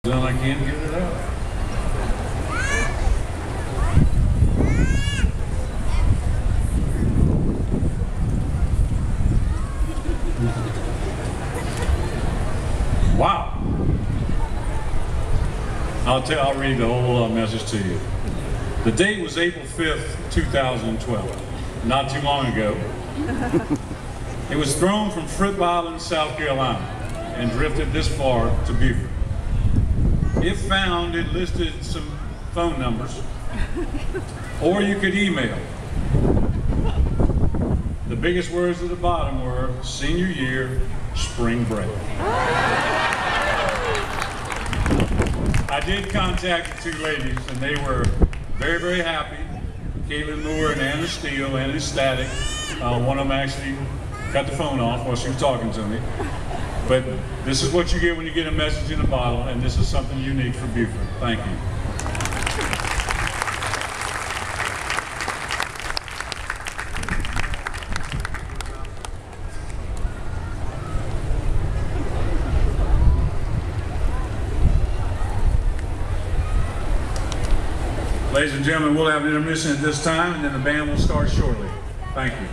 Then I can't get it out. Wow. I'll read the whole message to you. The date was April 5th, 2012. Not too long ago. It was thrown from Fripp Island, South Carolina, and drifted this far to Beaufort. If found, it listed some phone numbers, or you could email. The biggest words at the bottom were senior year, spring break. I did contact the two ladies, and they were very, very happy. Caitlin Moore and Anna Steele, and ecstatic. One of them actually cut the phone off while she was talking to me. But this is what you get when you get a message in a bottle, and this is something unique for Beaufort. Thank you. Ladies and gentlemen, we'll have an intermission at this time, and then the band will start shortly. Thank you.